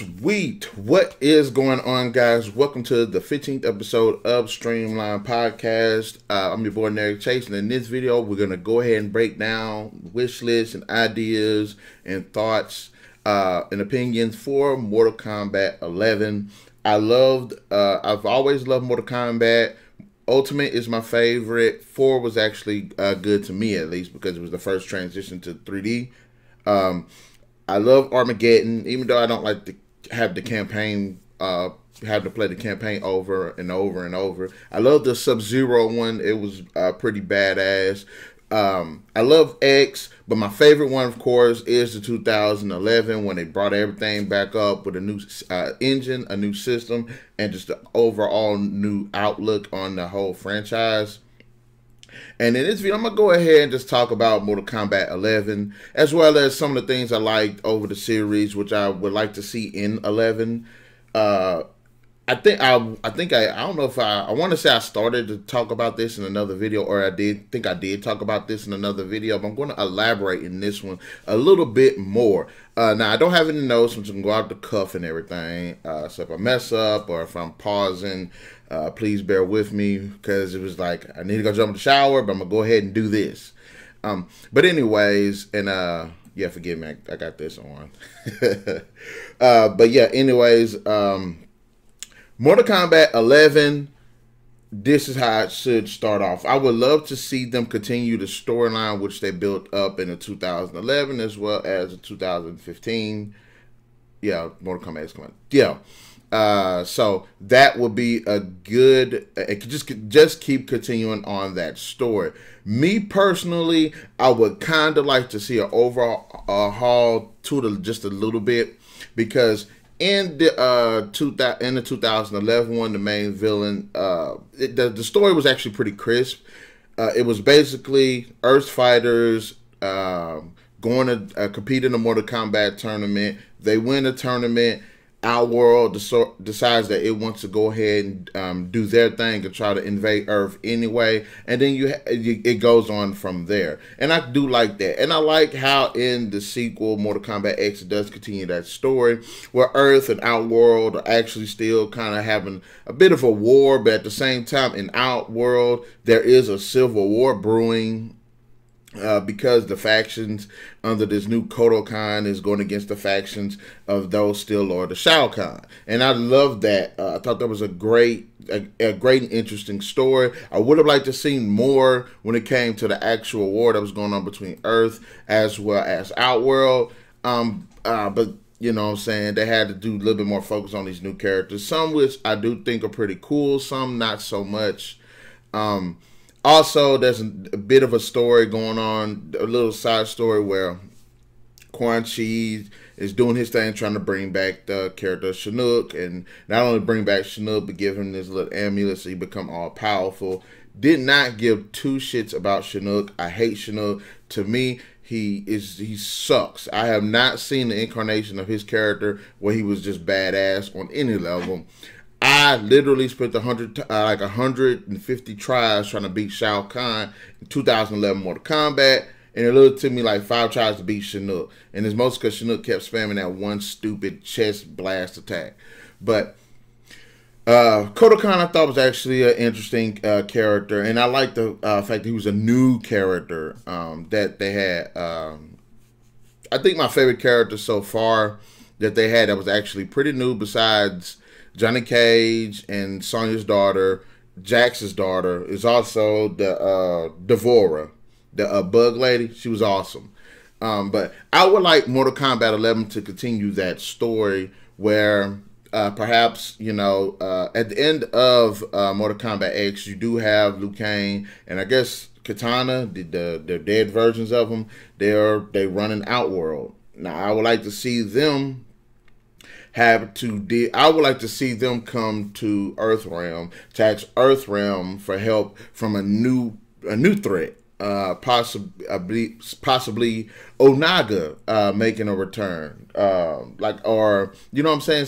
Sweet. What is going on, guys? Welcome to the 15th episode of Streamline Podcast. I'm your boy, Narik Chase, and in this video, we're going to go ahead and break down wish lists and ideas and thoughts and opinions for Mortal Kombat 11. I've always loved Mortal Kombat. Ultimate is my favorite. 4 was actually good to me, at least, because it was the first transition to 3D. I love Armageddon, even though I don't like to have the campaign, have to play the campaign over and over and over. I love the Sub-Zero one. It was pretty badass. I love X, but my favorite one, of course, is the 2011 when they brought everything back up with a new engine, a new system, and just the overall new outlook on the whole franchise. And in this video, I'm going to go ahead and just talk about Mortal Kombat 11, as well as some of the things I liked over the series, which I would like to see in 11. I don't know if I want to say I started to talk about this in another video, or I did talk about this in another video, but I'm going to elaborate in this one a little bit more. Now, I don't have any notes, which can go out the cuff and everything. So if I mess up or if I'm pausing, please bear with me, because it was like, I need to go jump in the shower, but I'm going to go ahead and do this. But anyways, and yeah, forgive me, I got this on. But yeah, anyways, Mortal Kombat 11, this is how it should start off. I would love to see them continue the storyline which they built up in the 2011 as well as the 2015. Yeah, Mortal Kombat is coming. Yeah. So that would be a good, just keep continuing on that story. Me personally, I would kind of like to see an overhaul to just a little bit, because in the 2011 one, the main villain, the story was actually pretty crisp. It was basically Earth fighters going to compete in a Mortal Kombat tournament. They win the tournament. Our world decides that it wants to go ahead and do their thing and try to invade Earth anyway, and then it goes on from there. And I do like that, and I like how in the sequel Mortal Kombat X, it does continue that story where Earth and Outworld are actually still kind of having a bit of a war, but at the same time in Outworld there is a civil war brewing. Because the factions under this new Kodokan is going against the factions of those still or the Shao Kahn. And I love that. I thought that was a great and interesting story. I would have liked to see more when it came to the actual war that was going on between Earth as well as Outworld. But you know what I'm saying, they had to do a little bit more focus on these new characters. Some which I do think are pretty cool, some not so much. Also, there's a bit of a story going on, a little side story where Quan Chi is doing his thing, trying to bring back the character Chinook, and not only bring back Chinook, but give him this little amulet so he become all powerful. Did not give two shits about Chinook. I hate Chinook. To me, he sucks. I have not seen the incarnation of his character where he was just badass on any level. I literally spent 150 tries trying to beat Shao Kahn in 2011 Mortal Kombat, and it literally took me like 5 tries to beat Chinook. And it's mostly because Chinook kept spamming that one stupid chest blast attack. But Kodokan I thought was actually an interesting character, and I like the fact that he was a new character that they had. I think my favorite character so far that they had that was actually pretty new, besides Johnny Cage and Sonya's daughter, Jax's daughter, is also the Devora, the bug lady. She was awesome. But I would like Mortal Kombat 11 to continue that story where perhaps, you know, at the end of Mortal Kombat X, you do have Liu Kang and I guess Katana, the dead versions of them. They run an Outworld. Now, I would like to see them I would like to see them come to Earthrealm, to ask Earthrealm for help from a new threat, possibly Onaga making a return, or you know what I'm saying,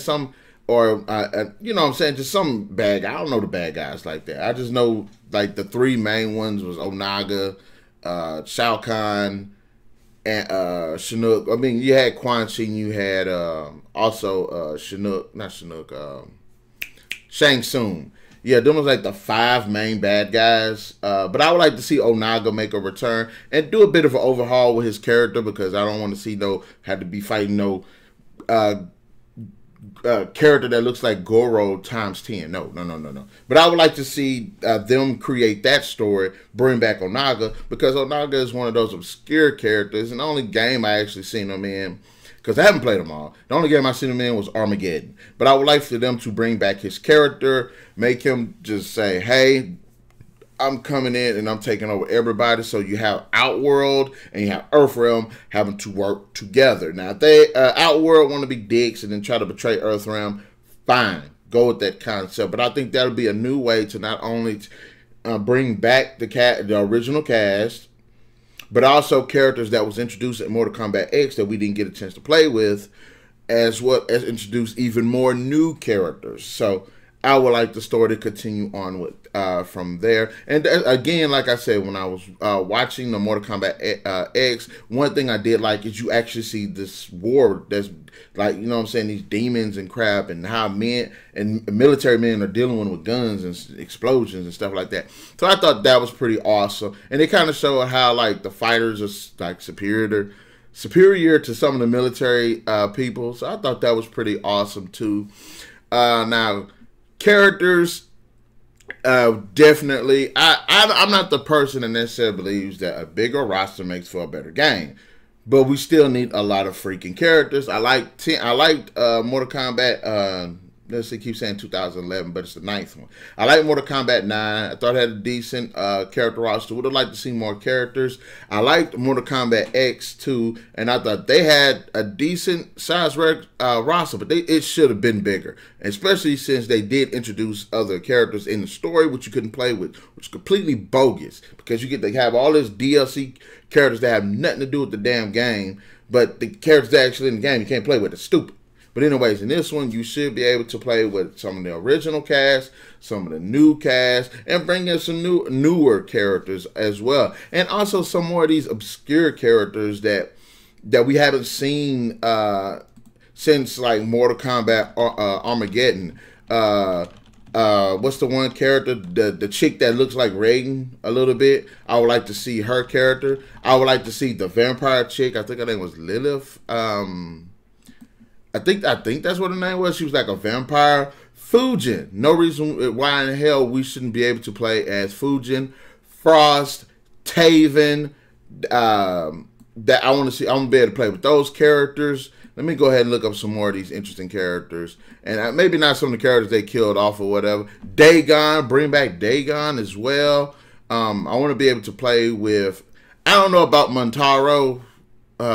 you know what I'm saying, just some bad guy. I don't know the bad guys like that. I just know like the 3 main ones was Onaga, Shao Kahn, and Chinook. I mean, you had Quan Chi, you had also Chinook, not Chinook, Shang Tsung. Yeah, them was like the 5 main bad guys. But I would like to see Onaga make a return and do a bit of an overhaul with his character, because I don't want to see had to be fighting uh, character that looks like Goro times 10. No. But I would like to see them create that story, bring back Onaga, because Onaga is one of those obscure characters, and the only game I actually seen him in, because I haven't played them all, the only game I seen him in was Armageddon. But I would like for them to bring back his character, make him just say, hey, I'm coming in and I'm taking over everybody. So you have Outworld and you have Earthrealm having to work together. Now, if they Outworld want to be dicks and then try to betray Earthrealm, fine, go with that concept. But I think that'll be a new way to not only bring back the original cast, but also characters that was introduced in Mortal Kombat X that we didn't get a chance to play with, as well as introduce even more new characters. So I would like the story to continue on with from there. And again, like I said, when I was watching the Mortal Kombat X, one thing I did like is you actually see this war that's like, you know what I'm saying, these demons and crap, and how men and military men are dealing with guns and explosions and stuff like that. So I thought that was pretty awesome. And it kind of showed how like the fighters are like superior to some of the military people. So I thought that was pretty awesome too. Now, characters, definitely. I'm not the person that necessarily believes that a bigger roster makes for a better game, but we still need a lot of freaking characters. I liked Mortal Kombat. Let's see, keep saying 2011, but it's the 9th one. I like Mortal Kombat 9. I thought it had a decent character roster. Would have liked to see more characters. I liked Mortal Kombat X too, and I thought they had a decent size roster, but it should have been bigger, especially since they did introduce other characters in the story, which you couldn't play with, which is completely bogus, because you get to have all this DLC characters that have nothing to do with the damn game, but the characters that are actually in the game you can't play with. It's stupid. But anyways, in this one, you should be able to play with some of the original cast, some of the new cast, and bring in some newer characters as well. And also some more of these obscure characters that we haven't seen since like Mortal Kombat Armageddon. What's the one character, the chick that looks like Raiden a little bit? I would like to see her character. I would like to see the vampire chick. I think her name was Lilith. I think that's what her name was. She was like a vampire. Fujin. No reason why in the hell we shouldn't be able to play as Fujin, Frost, Taven. That I want to see. I want to be able to play with those characters. Let me go ahead and look up some more of these interesting characters, and maybe not some of the characters they killed off or whatever. Dagon, bring back Dagon as well. I want to be able to play with. I don't know about Montaro.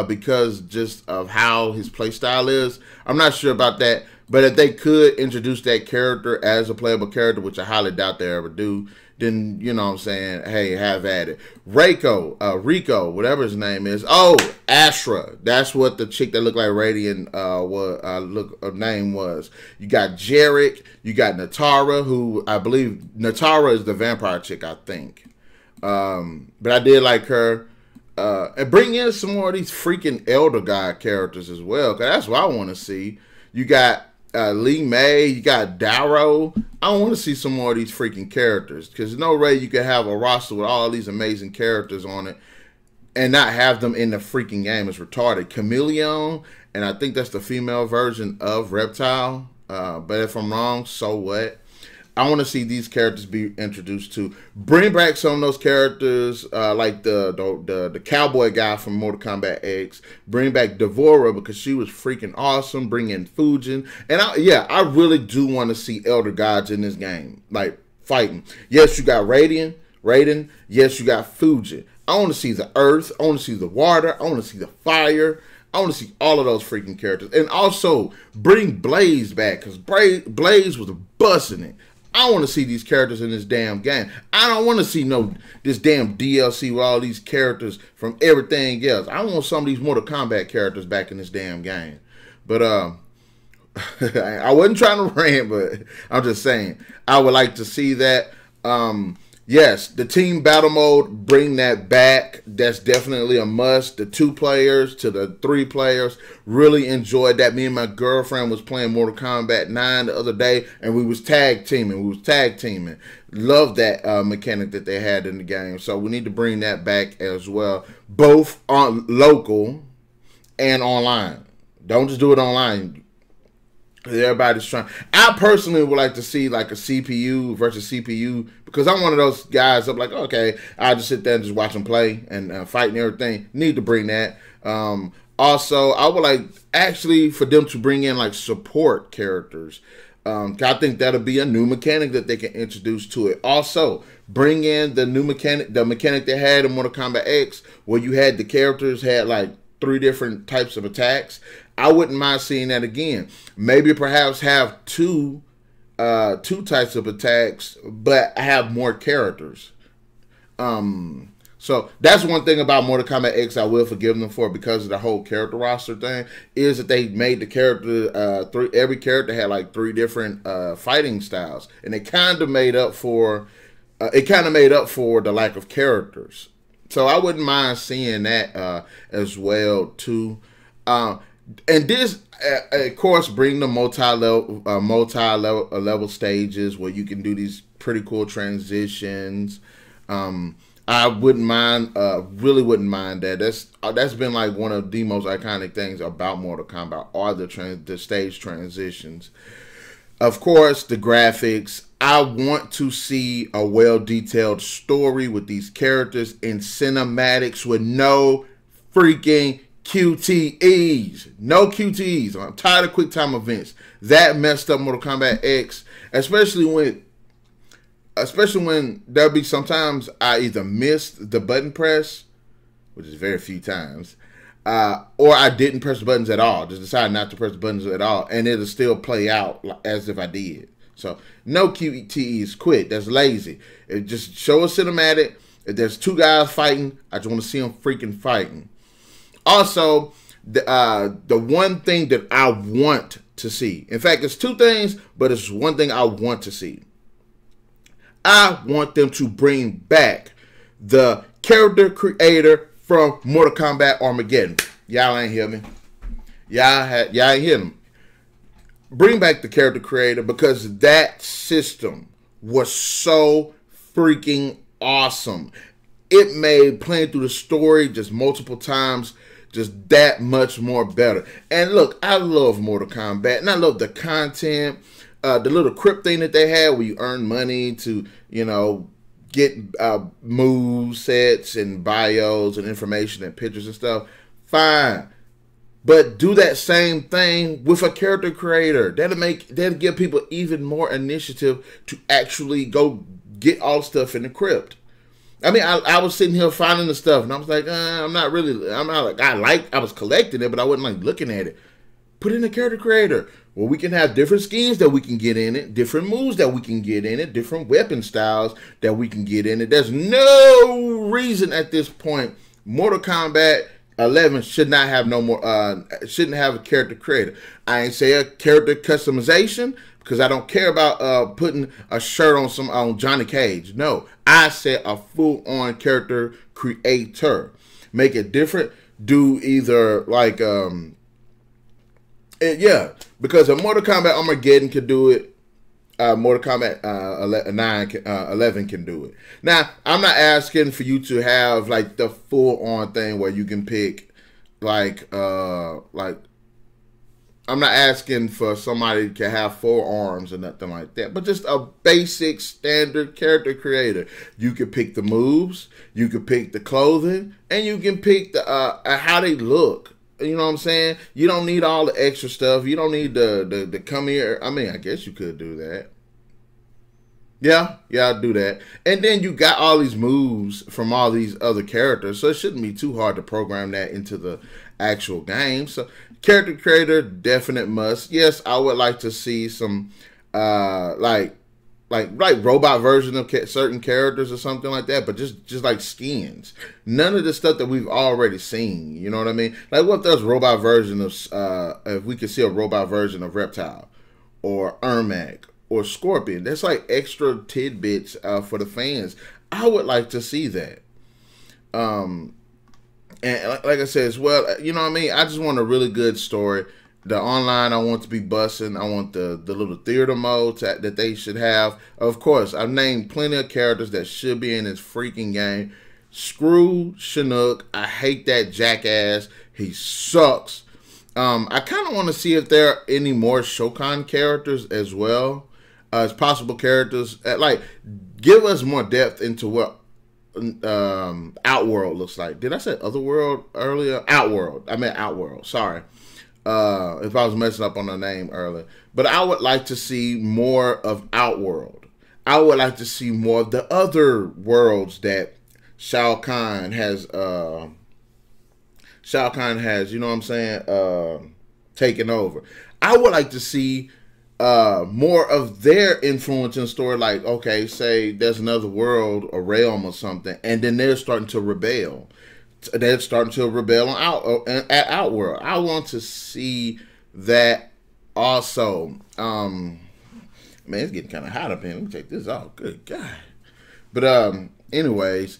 Because just of how his playstyle is. I'm not sure about that. But if they could introduce that character as a playable character, which I highly doubt they ever do, then, you know what I'm saying, hey, have at it. Rico, whatever his name is. Oh, Ashra. That's what the chick that looked like Radiant name was. You got Jarek. You got Natara, who I believe Natara is the vampire chick, I think. But I did like her. And bring in some more of these freaking Elder God characters as well, because that's what I want to see. You got Lee May, you got Darrow. I want to see some more of these freaking characters, because there's no way you can have a roster with all these amazing characters on it and not have them in the freaking game. It's retarded. Chameleon, and I think that's the female version of Reptile. But if I'm wrong, so what? I want to see these characters be introduced to. Bring back some of those characters, like the cowboy guy from Mortal Kombat X. Bring back Devora, because she was freaking awesome. Bring in Fujin. And I really do want to see Elder Gods in this game, like fighting. Yes, you got Raiden. Yes, you got Fujin. I want to see the earth. I want to see the water. I want to see the fire. I want to see all of those freaking characters. And also bring Blaze back, because Blaze was busting it. I want to see these characters in this damn game. I don't want to see this damn DLC with all these characters from everything else. I want some of these Mortal Kombat characters back in this damn game. But I wasn't trying to rant, but I'm just saying I would like to see that. Yes, the team battle mode, bring that back. That's definitely a must. The 2 players to the 3 players, really enjoyed that. Me and my girlfriend was playing Mortal Kombat 9 the other day, and we was tag teaming. Love that mechanic that they had in the game. So we need to bring that back as well, both on local and online. Don't just do it online. Everybody's trying. I personally would like to see like a CPU versus CPU, because I'm one of those guys. I'm like, okay, I'll just sit there and just watch them play and fight and everything. Need to bring that. Also, I would like actually for them to bring in like support characters. I think that'll be a new mechanic that they can introduce to it. Also, bring in the new mechanic, the mechanic they had in Mortal Kombat X, where you had the characters had like 3 different types of attacks. I wouldn't mind seeing that again. Maybe perhaps have two types of attacks, but have more characters. So that's one thing about Mortal Kombat X I will forgive them for, because of the whole character roster thing, is that they made the character every character had like 3 different fighting styles, and it kind of made up for the lack of characters. So I wouldn't mind seeing that as well too. And this, of course, bring the multi-level stages where you can do these pretty cool transitions. I wouldn't mind, really wouldn't mind that. That's been like one of the most iconic things about Mortal Kombat, are the stage transitions. Of course, the graphics. I want to see a well-detailed story with these characters in cinematics with no freaking QTEs. No QTEs. I'm tired of quick time events. That messed up Mortal Kombat X, especially when there'll be sometimes I either missed the button press, which is very few times, or I didn't press the buttons at all. Just decided not to press the buttons at all, and it'll still play out as if I did. So no QTEs. Quit. That's lazy. It just show a cinematic. If there's 2 guys fighting, I just want to see them freaking fighting. Also, the one thing that I want to see, in fact, it's 2 things, but it's one thing I want to see. I want them to bring back the character creator from Mortal Kombat Armageddon. Y'all ain't hear me. Y'all ain't hear me. Bring back the character creator, because that system was so freaking awesome. It made playing through the story just multiple times just that much more better. And look, I love Mortal Kombat, and I love the content. The little crypt thing that they had where you earn money to, get move sets and bios and information and pictures and stuff. Fine. But do that same thing with a character creator. That'll give people even more initiative to actually go get all the stuff in the crypt. I mean, I was sitting here finding the stuff, and I was like, I was collecting it, but I wasn't like looking at it. Put in a character creator. Well, we can have different skins that we can get in it, different moves that we can get in it, different weapon styles that we can get in it. There's no reason at this point Mortal Kombat 11 should not have shouldn't have a character creator. I ain't say a character customization, because I don't care about putting a shirt on Johnny Cage. No, I said a full-on character creator. Make it different. Do either like because a Mortal Kombat Armageddon can do it. Mortal Kombat 11 can do it. Now, I'm not asking for you to have like the full-on thing where you can pick I'm not asking for somebody to have 4 arms or nothing like that, but just a basic standard character creator. You can pick the moves, you can pick the clothing, and you can pick the how they look. You know what I'm saying? You don't need all the extra stuff. You don't need the come here. I mean, I guess you could do that. Yeah, I'll do that. And then you got all these moves from all these other characters, so it shouldn't be too hard to program that into the actual game. So character creator, definite must. Yes, I would like to see some like robot version of certain characters or something like that, but just like skins. None of the stuff that we've already seen. You know what I mean? Like, what if there's robot version of if we could see a robot version of Reptile or Ermac or Scorpion? That's like extra tidbits for the fans. I would like to see that. And like I said as well, you know what I mean? I just want a really good story. The online, I want to be busting. I want the little theater modes that they should have. Of course, I've named plenty of characters that should be in this freaking game. Screw Chinook. I hate that jackass. He sucks. I kind of want to see if there are any more Shokan characters as well. As possible characters. Like, give us more depth into what Outworld looks like. Did I say Otherworld earlier? Outworld. I meant Outworld. Sorry. If I was messing up on the name earlier. But I would like to see more of Outworld. I would like to see more of the other worlds that Shao Kahn has, you know what I'm saying, taken over. I would like to see more of their influence in story. Like, okay, say there's another world, a realm or something, and then they're starting to rebel. They're starting to rebel at Outworld. I want to see that also. Man, it's getting kind of hot up here. Let me take this off. Good God. But anyways,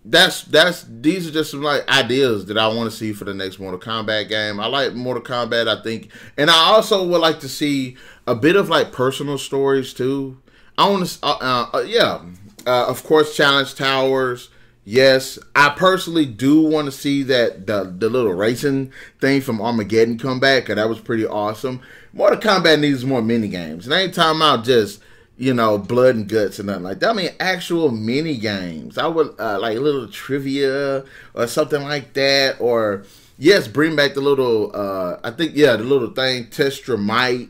these are just some like ideas that I want to see for the next Mortal Kombat game. I like Mortal Kombat, I think, and I also would like to see a bit of like personal stories too. I want to, of course, challenge towers. Yes, I personally do want to see that the little racing thing from Armageddon come back, because that was pretty awesome. Mortal Kombat needs more mini games, and I ain't talking about just, you know, blood and guts and nothing like that. I mean, actual mini games. I would like a little trivia or something like that. Or yes, bring back the little. I think the little thing, test your might,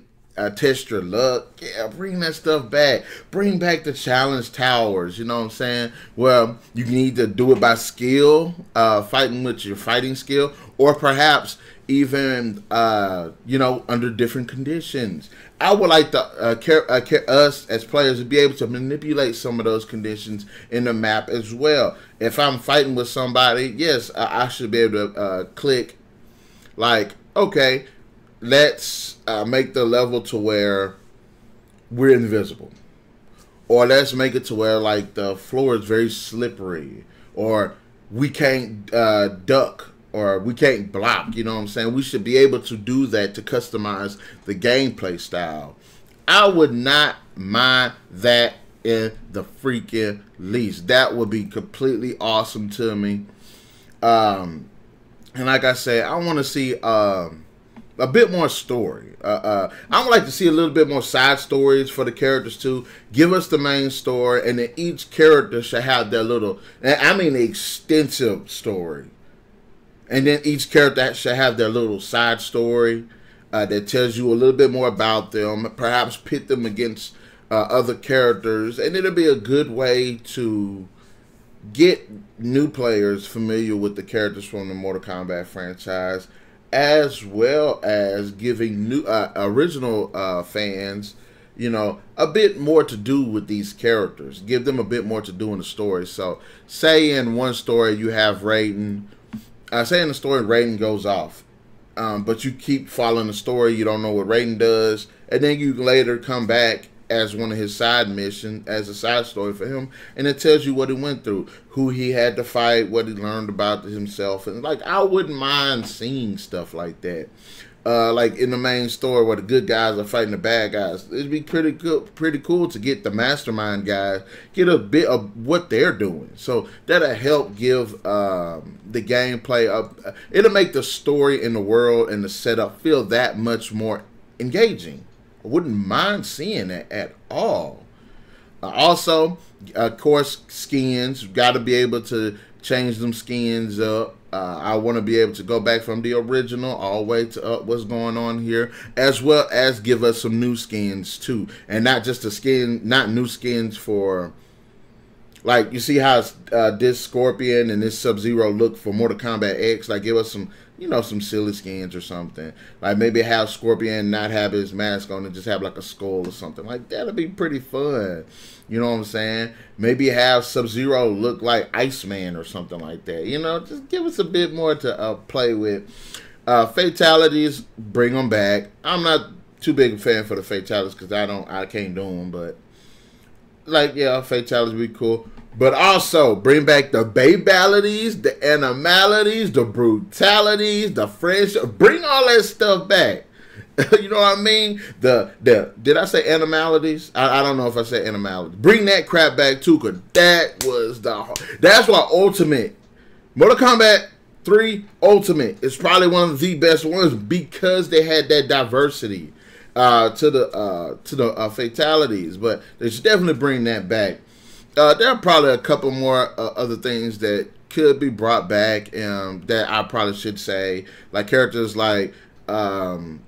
test your luck. Yeah, bring that stuff back. Bring back the challenge towers. You know what I'm saying? Well, you need to do it by skill, fighting with your fighting skill, or perhaps even under different conditions. I would like us as players to be able to manipulate some of those conditions in the map as well. If I'm fighting with somebody, yes, I should be able to click like, okay, let's make the level to where we're invisible. Or let's make it to where like the floor is very slippery, or we can't duck, or we can't block. You know what I'm saying? We should be able to do that to customize the gameplay style. I would not mind that in the freaking least. That would be completely awesome to me. And like I said, I want to see a bit more story. I would like to see a little bit more side stories for the characters too. Give us the main story, and then each character should have their little, I mean, extensive story. And then each character should have their little side story that tells you a little bit more about them. Perhaps pit them against other characters, and it'll be a good way to get new players familiar with the characters from the Mortal Kombat franchise, as well as giving new original fans, you know, a bit more to do with these characters. Give them a bit more to do in the story. So, say in one story you have Raiden. Say in the story Raiden goes off, but you keep following the story. You don't know what Raiden does, and then you later come back as one of his side missions, as a side story for him, and it tells you what he went through, who he had to fight, what he learned about himself, and like I wouldn't mind seeing stuff like that. Like in the main story where the good guys are fighting the bad guys, it'd be pretty cool to get the mastermind guys, get a bit of what they're doing. So that'll help give the gameplay up. It'll make the story in the world and the setup feel that much more engaging. I wouldn't mind seeing that at all. Also, of course, skins. Got to be able to change them skins up. I want to be able to go back from the original all the way to what's going on here, as well as give us some new skins too, and not just a skin, not new skins for, like, you see how this Scorpion and this Sub-Zero look for Mortal Kombat X. Like, give us some, you know, some silly skins or something. Like maybe have Scorpion not have his mask on and just have like a skull or something. Like that'll be pretty fun. You know what I'm saying? Maybe have Sub-Zero look like Iceman or something like that. You know, just give us a bit more to play with. Fatalities, bring them back. I'm not too big a fan for the fatalities because I can't do them, but like, yeah, fatalities would be cool. But also bring back the babalities, the animalities, the brutalities, the friendship. Bring all that stuff back. You know what I mean? The did I say animalities? I don't know if I said animalities. Bring that crap back too, cause that was that's why Ultimate Mortal Kombat 3 Ultimate is probably one of the best ones because they had that diversity to the fatalities. But they should definitely bring that back. There are probably a couple more other things that could be brought back that I probably should say, like characters like Bo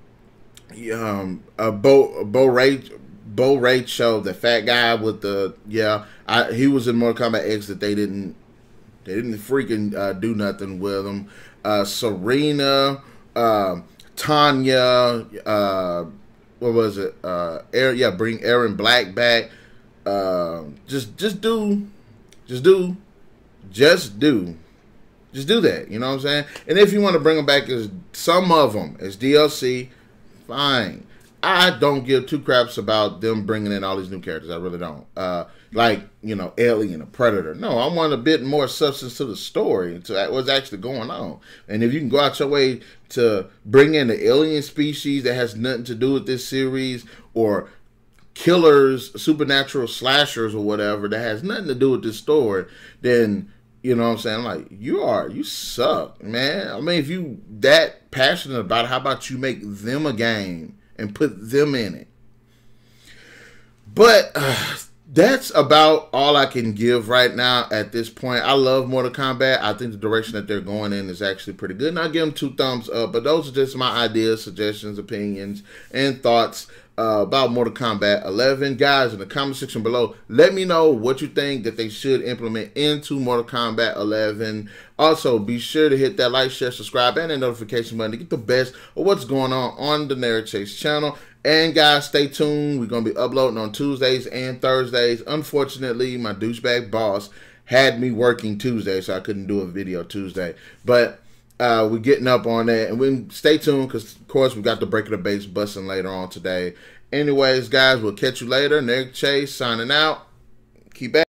Rachel, the fat guy with the he was in Mortal Kombat X that they didn't freaking do nothing with him. Serena, Tanya, what was it? Bring Aaron Black back. Just do that. You know what I'm saying? And if you want to bring them back as some of them as DLC, fine. I don't give two craps about them bringing in all these new characters. I really don't. Like, Alien or Predator. No, I want a bit more substance to the story, to what's actually going on. And if you can go out your way to bring in the alien species that has nothing to do with this series, or killers, supernatural slashers or whatever that has nothing to do with this story, then, you know what I'm saying? Like, you suck, man. I mean, if you that passionate about it, how about you make them a game and put them in it? But that's about all I can give right now at this point. I love Mortal Kombat. I think the direction that they're going in is actually pretty good. And I give them 2 thumbs up. But those are just my ideas, suggestions, opinions, and thoughts about Mortal Kombat 11. Guys, in the comment section below, let me know what you think that they should implement into Mortal Kombat 11. Also, be sure to hit that like, share, subscribe, and the notification button to get the best of what's going on the Narik Chase channel. And guys, stay tuned. We're going to be uploading on Tuesdays and Thursdays. Unfortunately, my douchebag boss had me working Tuesday, so I couldn't do a video Tuesday. But we're getting up on that. And we stay tuned because, of course, we got the Break of the Base busting later on today. Anyways, guys, we'll catch you later. Narik Chase signing out. Keep at